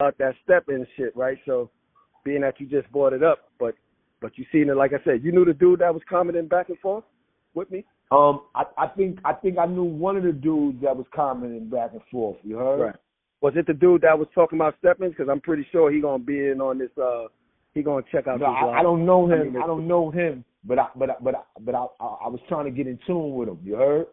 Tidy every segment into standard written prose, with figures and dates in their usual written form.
that step-in shit, right? So, being that you just brought it up, but you seen it, like I said, you knew the dude that was commenting back and forth with me? I think I knew one of the dudes that was commenting back and forth. You heard? Right. Was it the dude that was talking about step-ins? Because I'm pretty sure he gonna be in on this. He gonna check out. No, I don't know him. I don't know him. But I was trying to get in tune with him. You heard?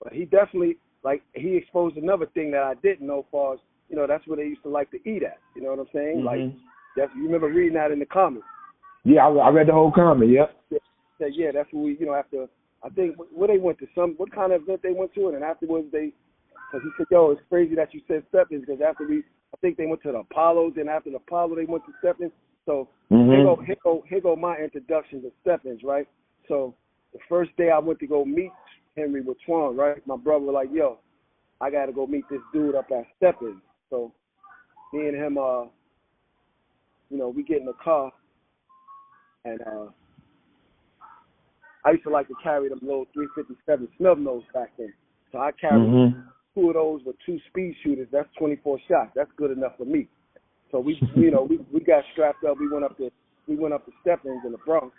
But he definitely, like, he exposed another thing that I didn't know. Far as that's where they used to like to eat at. You know what I'm saying? Mm-hmm. Like, you remember reading that in the comments? Yeah, I read the whole comment. Yep. Yeah, that's what we, after, I think, where they went to, what kind of event they went to, and then afterwards because he said, yo, it's crazy that you said step-ins, because I think they went to the Apollos, and after the Apollo, they went to step-ins. So here go my introduction to step-ins, right? So the first day I went to go meet Henry with Twan, right? My brother was like, yo, I got to go meet this dude up at step-ins. So me and him, we get in the car, and I used to like to carry them little 357 snub nose back then. So I carried two of those with two speed shooters. That's 24 shots. That's good enough for me. So we got strapped up. We went up to Step-ins in the Bronx,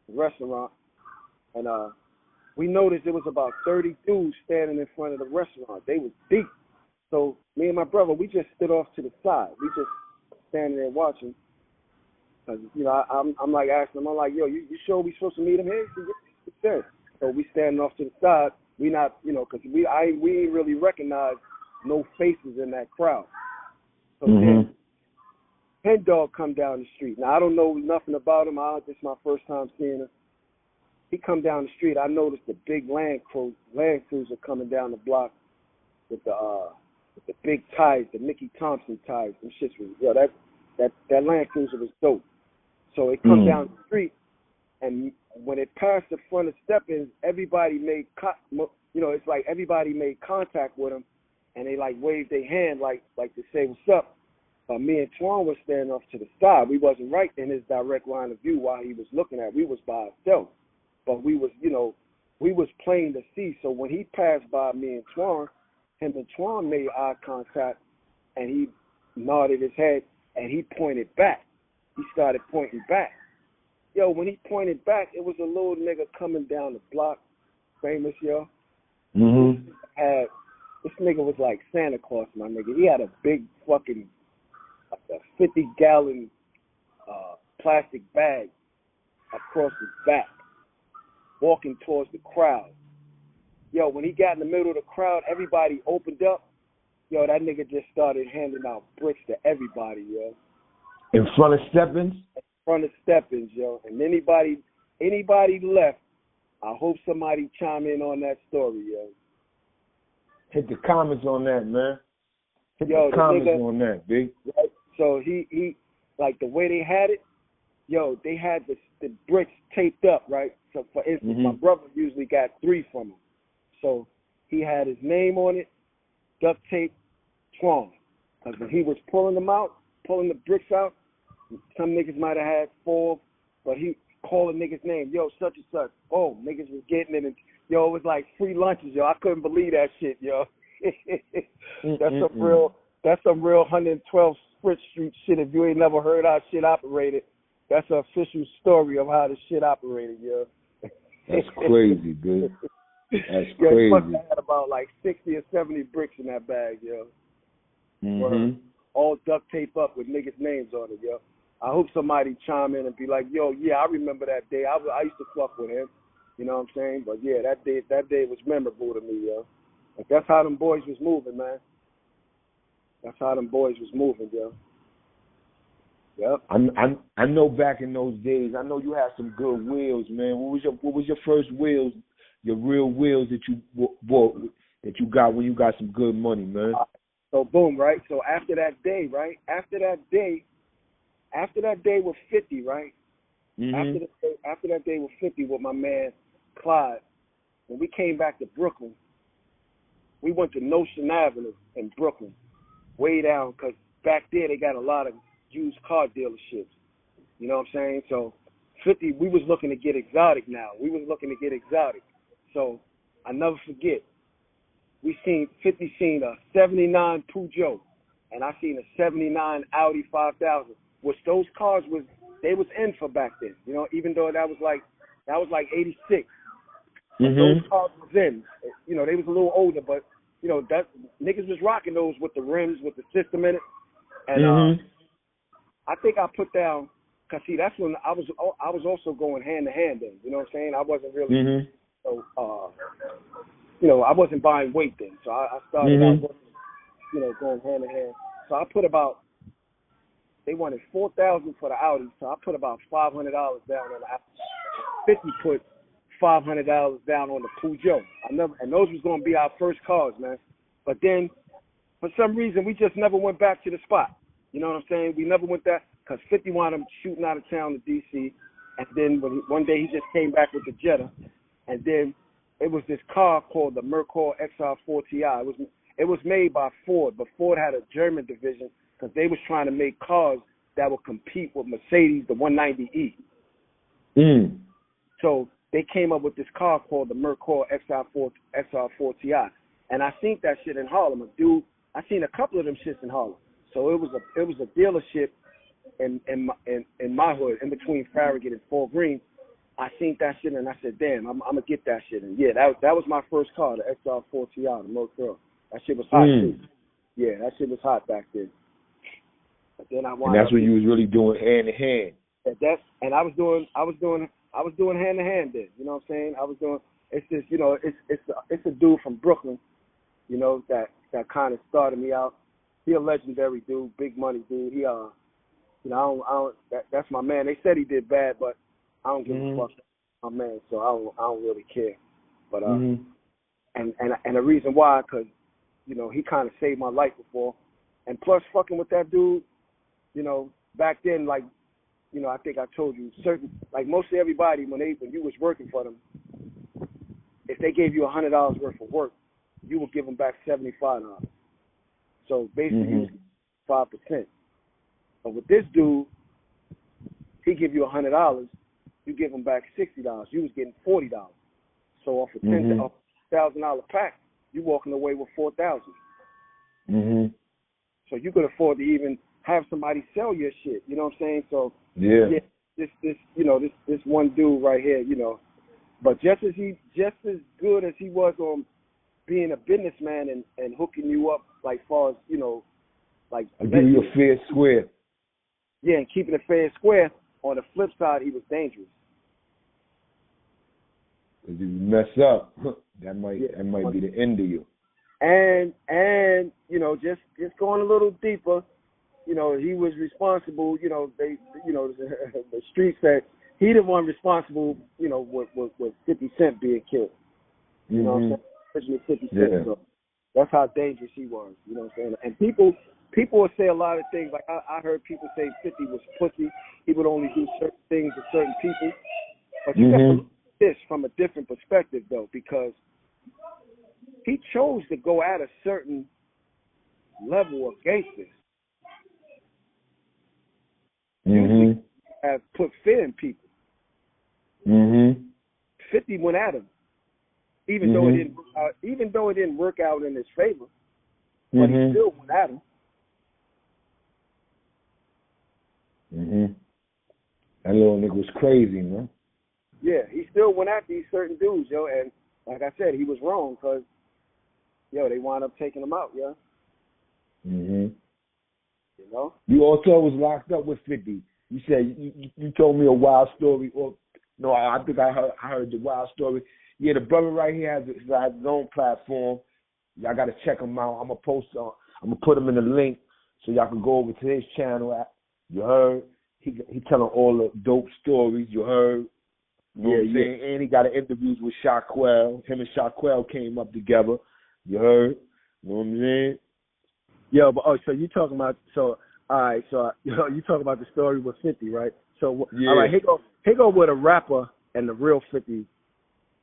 the restaurant, and we noticed there was about 30 dudes standing in front of the restaurant. They was deep. So me and my brother, we just stood off to the side. We just standing there watching. Cause I'm like asking him, I'm like, yo, you sure we supposed to meet him here? He said, so we standing off to the side. We not, cause we ain't really recognize no faces in that crowd. So then Hen Dog come down the street. Now I don't know nothing about him. This is my first time seeing him. He come down the street. I noticed the big Land Cruiser coming down the block with the big tires, the Mickey Thompson tires. Them shits was that Land Cruiser was dope. So it come down the street, and when it passed the front of Step-ins, everybody made, it's like everybody made contact with him, and they like waved their hand like to say what's up. Me and Twan was standing off to the side. We wasn't right in his direct line of view while he was looking at. We was by ourselves, but we was plain to see. So when he passed by me and Twan, him and Twan made eye contact, and he nodded his head, and he pointed back. He started pointing back. Yo, when he pointed back, it was a little nigga coming down the block, famous, yo. This nigga was like Santa Claus, my nigga. He had a big fucking 50-gallon plastic bag across his back, walking towards the crowd. Yo, when he got in the middle of the crowd, everybody opened up. Yo, that nigga just started handing out bricks to everybody, yo. In front of Step-ins? In front of Step-ins, yo. And anybody left, I hope somebody chime in on that story, yo. Hit the comments on that, man. Hit the comments on that, big. Right? So he like the way they had it, yo, they had the bricks taped up, right? So for instance, my brother usually got 3 from him. So he had his name on it, duct tape, Twan. Because when he was pulling the bricks out, some niggas might have had 4, but he called a nigga's name, yo, such and such. Oh, niggas was getting it, and yo, it was like free lunches, yo. I couldn't believe that shit, yo. That's some real 112 Fritz Street shit. If you ain't never heard how shit operated, that's an official story of how the shit operated, yo. That's crazy, dude. That's crazy. I had about like 60 or 70 bricks in that bag, yo. All duct tape up with niggas' names on it, yo. I hope somebody chime in and be like, yo, yeah, I remember that day. I used to fuck with him. You know what I'm saying? But yeah, that day was memorable to me, yo. Like, that's how them boys was moving, man. That's how them boys was moving, yo. Yep. I know back in those days, I know you had some good wheels, man. What was your first wheels, your real wheels that you bought, that you got when you got some good money, man? So boom, right? So after that day, right? After that day with 50, right? After that day with 50 with my man Clyde, when we came back to Brooklyn, we went to Notion Avenue in Brooklyn, way down, because back there they got a lot of used car dealerships. You know what I'm saying? So 50, we was looking to get exotic now. So I never forget, 50 seen a 79 Peugeot, and I seen a '79 Audi 5000, which those cars was in for back then. You know, even though that was like '86. Those cars was in. You know, they was a little older, but you know that niggas was rocking those with the rims, with the system in it, and I think I put down. Cause see, that's when I was also going hand to hand then. You know what I'm saying? I wasn't really, you know, I wasn't buying weight then. So I started out, you know, going hand to hand. So I put about, they wanted $4,000 for the Audi, so I put about $500 down on the Audi. 50 put $500 down on the Peugeot. And those was gonna be our first cars, man. But then, for some reason, we just never went back to the spot. You know what I'm saying? We never went that. Because 50 wound up shooting out of town to D.C., and then one day he just came back with the Jetta, and then it was this car called the Mercor XR4 Ti. It was made by Ford, but Ford had a German division because they was trying to make cars that would compete with Mercedes, the 190E. So they came up with this car called the Mercor XR4 Ti, and I seen that shit in Harlem. I seen a couple of them shits in Harlem. So it was a dealership. In my hood, in between Farragut and Fort Greene, I seen that shit and I said, damn, I'm gonna get that shit. And yeah, that was my first car, the XR4 Ti, the Mercor. That shit was hot too. Yeah, that shit was hot back then. But then and that's when you was really doing hand to hand. And I was doing hand to hand then. You know what I'm saying? I was doing. It's just, you know, it's a dude from Brooklyn, you know, that kind of started me out. He a legendary dude, big money dude. He You know, I don't that's my man. They said he did bad, but I don't give a fuck. My man, so I don't really care. But and the reason why, because you know, he kind of saved my life before, and plus fucking with that dude, you know, back then, like, you know, I think I told you like mostly everybody when you was working for them, if they gave you $100 worth of work, you would give them back $75. So basically, you 5%. But with this dude, he give you $100, you give him back $60. You was getting $40. So off a $1,000 pack, you walking away with $4,000. So you could afford to even have somebody sell your shit. You know what I'm saying? So this you know, this one dude right here, you know, but just as good as he was on being a businessman and hooking you up, like far as, you know, like giving you a fair square. Yeah, and keeping it fair and square. On the flip side, he was dangerous. Because if you mess up, that might be the end of you. And you know, just going a little deeper, you know, he was responsible. You know, the street said he the one responsible. You know, with 50 Cent being killed. You know what I'm saying? 50 Cent. Yeah. So that's how dangerous he was. You know what I'm saying? And people will say a lot of things. Like I heard people say 50 was pussy. He would only do certain things to certain people. But you got to look at this from a different perspective, though, because he chose to go at a certain level of gangsters. Usually have put fear in people. 50 went at him, even though it didn't work out in his favor. But he still went at him. That little nigga was crazy, man. Yeah, he still went at these certain dudes, yo, and like I said, he was wrong because, yo, they wound up taking him out, yo. You know? You also was locked up with 50. You said you told me a wild story, or no? I think I heard the wild story. Yeah, the brother right here has his own platform. Y'all got to check him out. I'm gonna put him in the link so y'all can go over to his channel. You heard? He telling all the dope stories. You heard? You know what I'm saying? And he got interviews with Shaquelle. Him and Shaquelle came up together. You heard? You know what I'm saying? Yo, but so you talking about all right? So you talking about the story with 50, right? So all right, here go with a rapper and the real 50.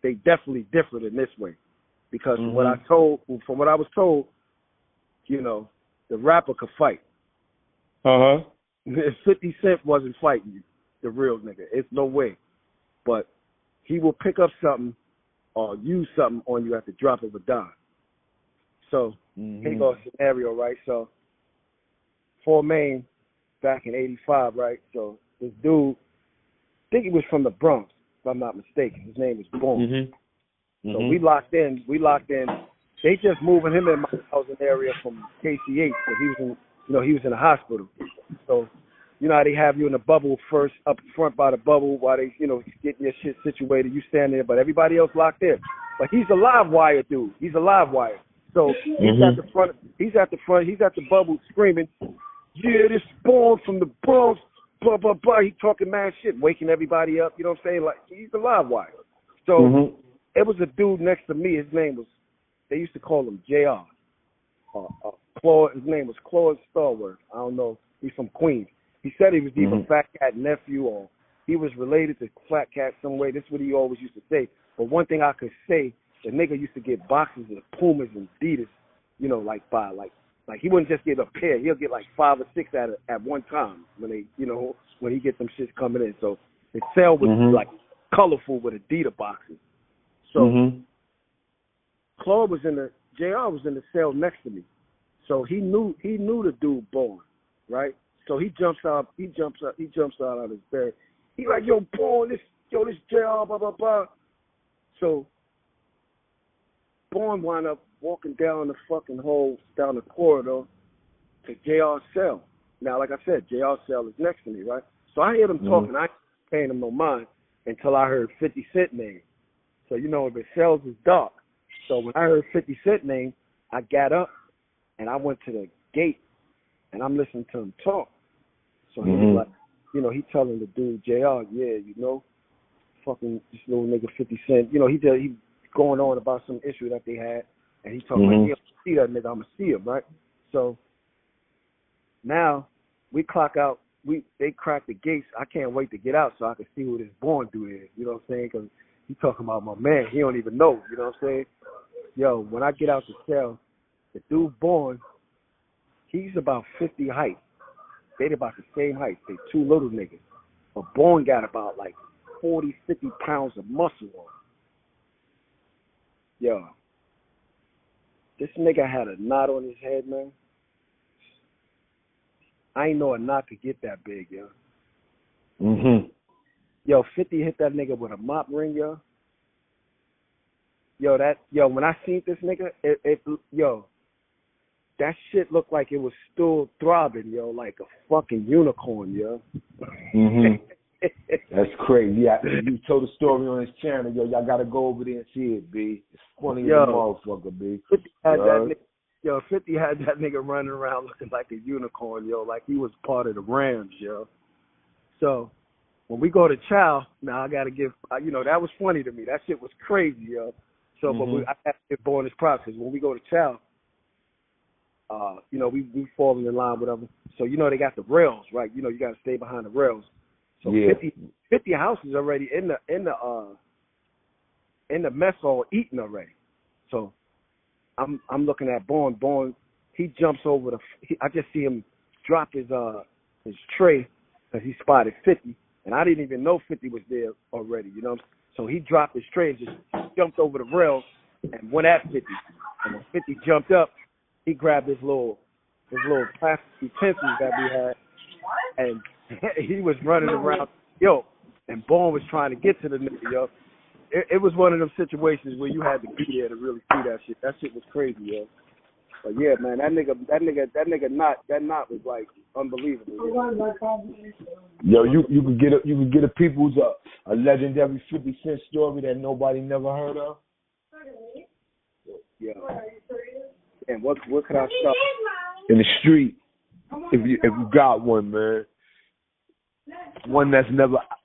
They definitely different in this way, because from what I was told, you know, the rapper could fight. 50 Cent wasn't fighting you, the real nigga. It's no way. But he will pick up something or use something on you at the drop of a dime. So here goes a scenario, right? So Fort Maine back in '85, right? So this dude, I think he was from the Bronx, if I'm not mistaken. His name was Bourne. So we locked in. They just moving him in my housing area from KCH, but he was in, he was in the hospital. So, you know how they have you in the bubble first, up front by the bubble, while they, getting your shit situated. You stand there, but everybody else locked in. But he's a live wire dude. He's a live wire. So he's at the front. He's at the bubble screaming, "Yeah, this Bourne from the Bronx, blah blah blah." He talking mad shit, waking everybody up. You know what I'm saying? Like, he's a live wire. So it was a dude next to me. His name was, they used to call him JR. Claude. His name was Claude Starworth. I don't know. He's from Queens. He said he was either Fat Cat nephew or he was related to Fat Cat some way. This is what he always used to say. But one thing I could say, the nigga used to get boxes of Pumas and Adidas, like he wouldn't just get a pair. He'll get like 5 or 6 at one time when they, when he get them shits coming in. So his cell was like colorful with Adidas boxes. So Claude was JR was in the cell next to me. So he knew the dude Bourne, right? So he jumps out of his bed. He like, "Yo, Bourne, this JR, blah, blah, blah." So Bourne wound up walking down the fucking hole, down the corridor to JR's cell. Now, like I said, JR's cell is next to me, right? So I hear them talking. I ain't paying them no mind until I heard 50 Cent name. So, the cells is dark. So when I heard 50 Cent name, I got up and I went to the gate and I'm listening to him talk. So he was like, he telling the dude, JR, yeah, fucking this little nigga 50 Cent. He going on about some issue that they had. And he talking like, yeah, see that nigga, I'm going to see him, right? So now we clock out. They crack the gates. I can't wait to get out so I can see who this Bourne dude is. You know what I'm saying? Because he talking about my man. He don't even know. You know what I'm saying? Yo, when I get out the cell, the dude Bourne, he's about 50 height. They about the same height. They two little niggas. But Bourne got about like 40, 50 pounds of muscle on him. Yo, this nigga had a knot on his head, man. I ain't know a knot could get that big, yo. Yo, 50 hit that nigga with a mop ring, yo. Yo, when I seen this nigga, that shit looked like it was still throbbing, yo, like a fucking unicorn, yo. That's crazy. Yeah, you told the story on his channel, yo. Y'all gotta go over there and see it, B. It's funny as a motherfucker, B. 50 had that nigga running around looking like a unicorn, yo, like he was part of the Rams, yo. So when we go to Chow, now I gotta give, that was funny to me. That shit was crazy, yo. So, but I have to give Bourne his props, because when we go to Chow, we falling in line with them. So, they got the rails, right? You got to stay behind the rails. So 50 houses already in the mess hall eating already. So I'm looking at Bourne. Bourne, he jumps over I just see him drop his tray because he spotted 50, and I didn't even know 50 was there already. So he dropped his tray and just jumped over the rails and went at 50. And when 50 jumped up, he grabbed his little plastic utensils that we had, and he was running around, yo, and Bourne was trying to get to the nigga, yo. It was one of them situations where you had to be there to really see that shit. That shit was crazy, yo. But yeah, man, that nigga knot was like unbelievable. Yo, you can get a people's a legendary 50 Cent story that nobody never heard of. Yeah. And what could I start? In the street, if you got one, man. One that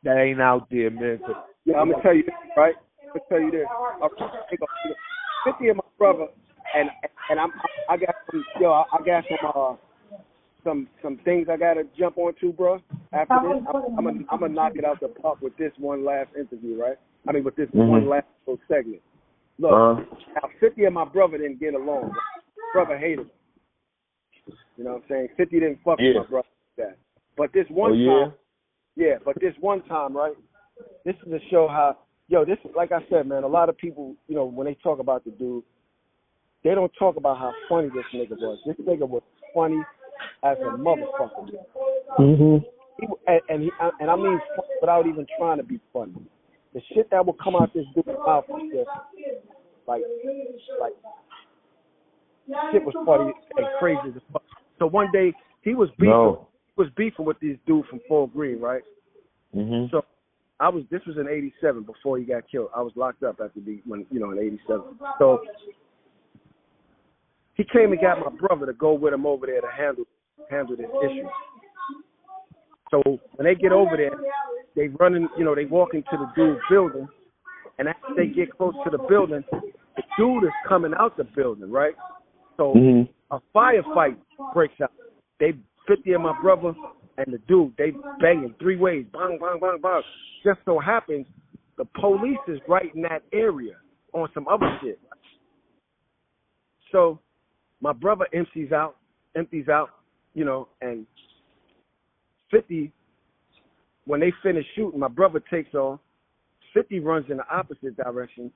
ain't out there, man. Yeah, I'm gonna tell you this, right? I'm gonna tell you this. 50 and my brother, and I got some things I gotta jump onto, bro. After this, I'm gonna knock it out the park with this one last interview, right? I mean, with this one last little segment. Look, now 50 and my brother didn't get along. Brother hated him. You know what I'm saying? 50 didn't fuck with my brother like that. But this one time. Yeah, but this one time, right, this is to show how, this, like I said, man, a lot of people, when they talk about the dude, they don't talk about how funny this nigga was. This nigga was funny. as a motherfucker. Mhm. And I mean without even trying to be funny. The shit that would come out this dude's mouth was just like shit was funny and crazy as fuck. So one day he was beefing with this dude from Fort Greene, right? Mhm. So this was in '87 before he got killed. I was locked up after in '87. So he came and got my brother to go with him over there to handle this issue. So when they get over there, they they walk into the dude's building, and after they get close to the building, the dude is coming out the building, right? So a firefight breaks out. 50 of my brother and the dude, they banging 3 ways, bang, bang, bang, bang. Just so happens the police is right in that area on some other shit. So my brother empties out, and 50, when they finish shooting, my brother takes off. 50 runs in the opposite direction,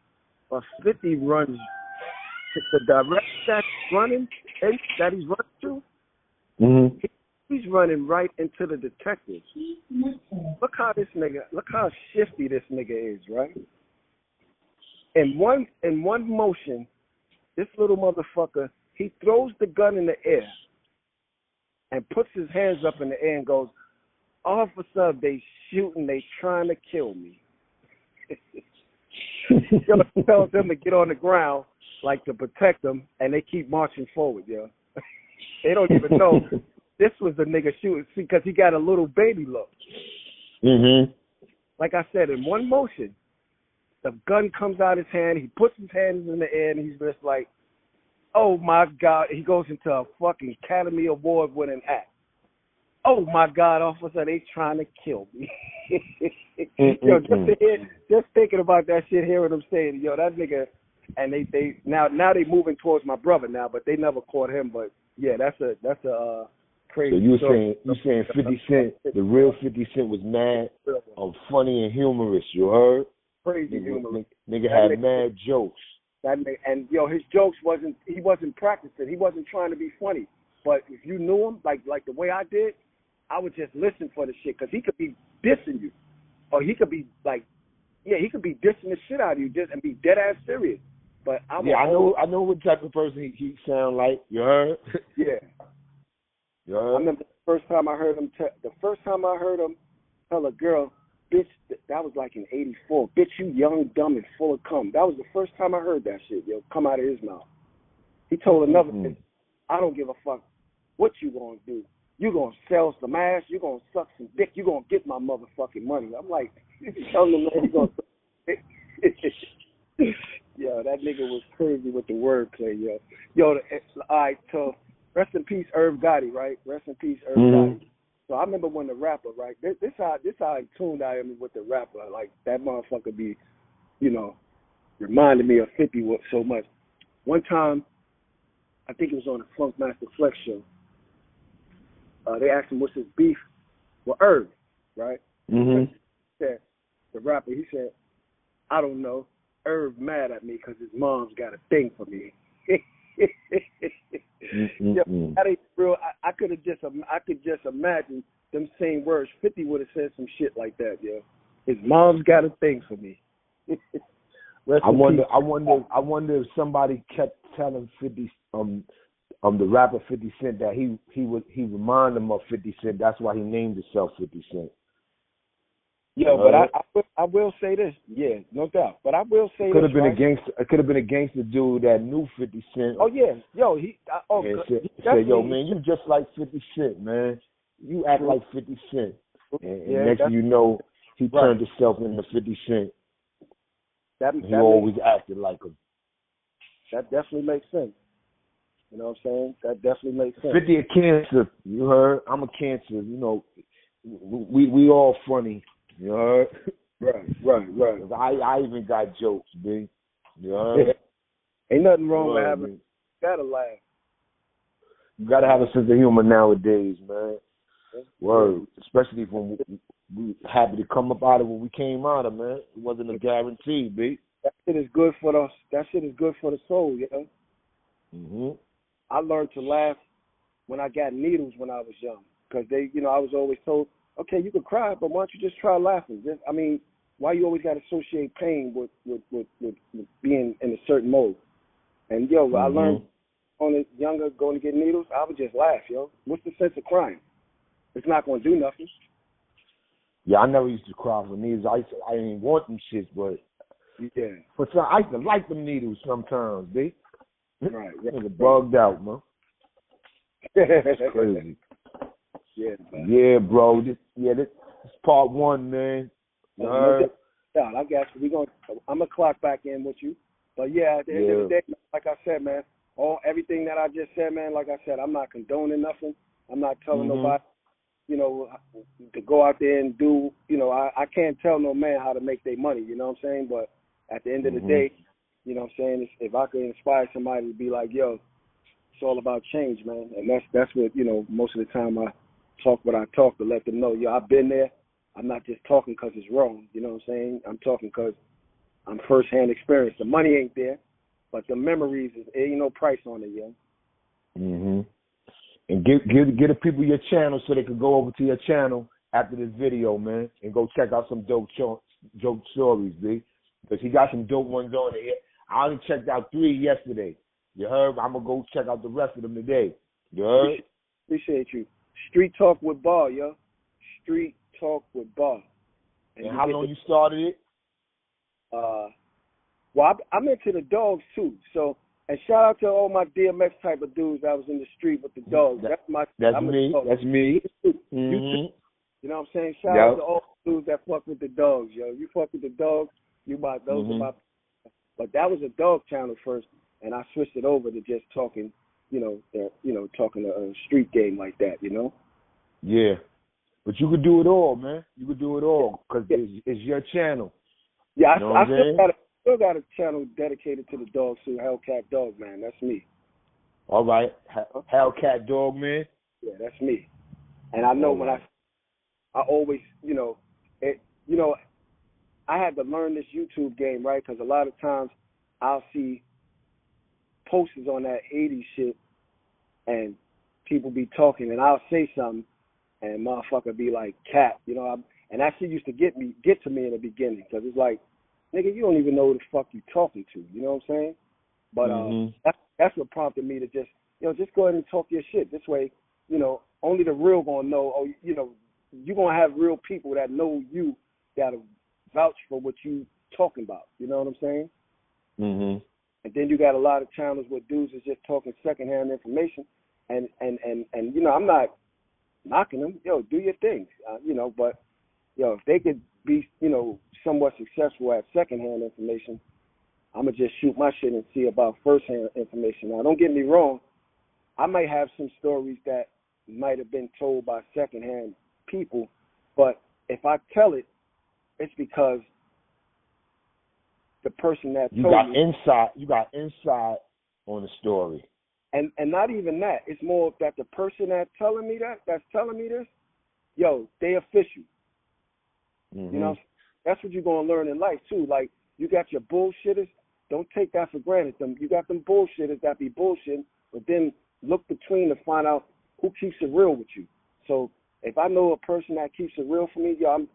but 50 runs the direction that he's running to. Mhm. He's running right into the detectives. Look how shifty this nigga is, right? In one motion, this little motherfucker, he throws the gun in the air and puts his hands up in the air and goes, "Officer, they shooting, they trying to kill me." Yo, tells them to get on the ground, like to protect them, and they keep marching forward, yo. They don't even know this was the nigga shooting, because he got a little baby look. Mhm. Like I said, in one motion, the gun comes out his hand, he puts his hands in the air, and he's just like, "Oh my God," he goes into a fucking Academy Award winning act. "Oh my God, officer, they trying to kill me." Yo, just thinking about that shit, hearing them saying, yo, that nigga, and they now they moving towards my brother now, but they never caught him. But yeah, that's a crazy. So you saying 50 Cent, the real 50 Cent was mad, funny and humorous. You heard? Crazy humorous. Nigga had mad jokes. And his jokes he wasn't practicing. He wasn't trying to be funny. But if you knew him like the way I did, I would just listen for the shit, because he could be dissing you, or he could be like, he could be dissing the shit out of you just and be dead ass serious. But I know what type of person he sound like. You heard? Yeah. You heard? I remember the first time I heard him tell a girl, "Bitch," that was like in '84. "Bitch, you young, dumb, and full of cum." That was the first time I heard that shit, come out of his mouth. He told another bitch, "I don't give a fuck what you gonna do. You gonna sell some ass, you gonna suck some dick, you gonna get my motherfucking money." I'm like, telling him, man, he gonna yo, that nigga was crazy with the wordplay, yo. All right, so rest in peace, Irv Gotti, right? Rest in peace, Irv Gotti. So I remember when the rapper, right? This how in tune I am with the rapper. Like, that motherfucker be, reminding me of 50 so much. One time, I think it was on the Funk Master Flex show. They asked him what's his beef with Irv, right? Mm-hmm. Said, the rapper, he said, "I don't know. Irv mad at me because his mom's got a thing for me." That ain't real. I could just imagine them same words. 50 would have said some shit like that, yo. His mom's got a thing for me. I wonder if somebody kept telling 50 the rapper 50 Cent that he reminded him of 50 Cent. That's why he named himself 50 Cent. Yo, but I will say this, yeah, no doubt. But I will say it could have been a gangster dude that knew 50 Cent. Oh yeah, yo, said, "Yo, man, you just like 50 Cent, man. You act like 50 Cent." And next thing you know, he turned himself into 50 Cent. He always acted like him. That definitely makes sense. You know what I'm saying? That definitely makes sense. 50 a cancer. You heard? I'm a cancer. We all funny. You heard? Right. I even got jokes, B. You heard? Yeah. Ain't nothing wrong with having. Gotta laugh. You gotta have a sense of humor nowadays, man. Word. Especially when we happy to come up out of what we came out of, man. It wasn't a guarantee, B. That shit is good for the soul, you know. Mhm. I learned to laugh when I got needles when I was young, because they, I was always told, okay, you can cry, but why don't you just try laughing? Why you always got to associate pain with being in a certain mode? And I learned on it younger, going to get needles, I would just laugh, What's the sense of crying? It's not going to do nothing. Yeah, I never used to cry for needles. I didn't want them shits, but yeah. For some, I used to like them needles sometimes, B. Right. Nigga bugged out, man. It's crazy. Yeah, man. Yeah, bro. This is part one, man. I guess I'm gonna clock back in with you. But yeah, at the end of the day, like I said, man, everything that I just said, man, like I said, I'm not condoning nothing. I'm not telling nobody, to go out there and do, I can't tell no man how to make their money, you know what I'm saying? But at the end of the day, you know what I'm saying, if I could inspire somebody to be like, yo, it's all about change, man. And that's what, most of the time I talk what I talk to let them know, I've been there. I'm not just talking because it's wrong, you know what I'm saying? I'm talking because I'm first-hand experience. The money ain't there, but the memories, ain't no price on it, yo. And get the people your channel so they can go over to your channel after this video, man, and go check out some dope stories, B. Because he got some dope ones on there. I only checked out 3 yesterday. You heard? I'm going to go check out the rest of them today. You heard? Appreciate you. Street Talk with Bar, yo. Street Talk with Bar. And how long you started it? Well, I'm into the dogs, too. So, and shout out to all my DMX type of dudes that was in the street with the dogs. That's me. That's me. You know what I'm saying? Shout out to all the dudes that fuck with the dogs, yo. You fuck with the dogs, those are my. But that was a dog channel first, and I switched it over to just talking, talking a street game like that, Yeah, but you could do it all, man. You could do it all because it's your channel. Yeah, I still got a channel dedicated to the dogs too. Hellcat Dog, man. That's me. All right, Hellcat Dog, man. Yeah, that's me. And I know when I always, I had to learn this YouTube game, right? Because a lot of times I'll see posters on that 80s shit and people be talking and I'll say something and motherfucker be like, cat, and that shit used to get to me in the beginning because it's like, nigga, you don't even know who the fuck you talking to, you know what I'm saying? But that's what prompted me to just go ahead and talk your shit. This way, only the real gonna know, you're gonna have real people that know you that'll vouch for what you talking about. You know what I'm saying? And then you got a lot of channels where dudes is just talking secondhand information, and I'm not knocking them. Yo, do your thing, But if they could be somewhat successful at secondhand information, I'm gonna just shoot my shit and see about firsthand information. Now, don't get me wrong, I might have some stories that might have been told by secondhand people, but if I tell it, it's because the person that you got insight on the story. And not even that. It's more that the person that's telling me this, yo, they official. That's what you're gonna learn in life too. Like, you got your bullshitters, don't take that for granted. You got them bullshitters that be bullshitting, but then look between to find out who keeps it real with you. So if I know a person that keeps it real for me, yo,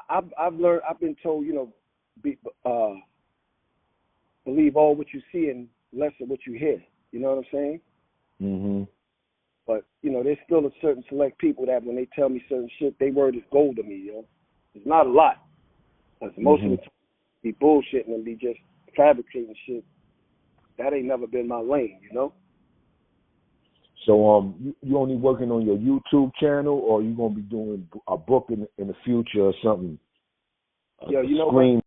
I've learned. I've been told, believe all what you see and less of what you hear. You know what I'm saying? But there's still a certain select people that when they tell me certain shit, they word is gold to me. It's not a lot. Because most of the time, be bullshitting and be just fabricating shit. That ain't never been my lane. So you only working on your YouTube channel, or you gonna be doing a book in the future or something? Yo, you know what?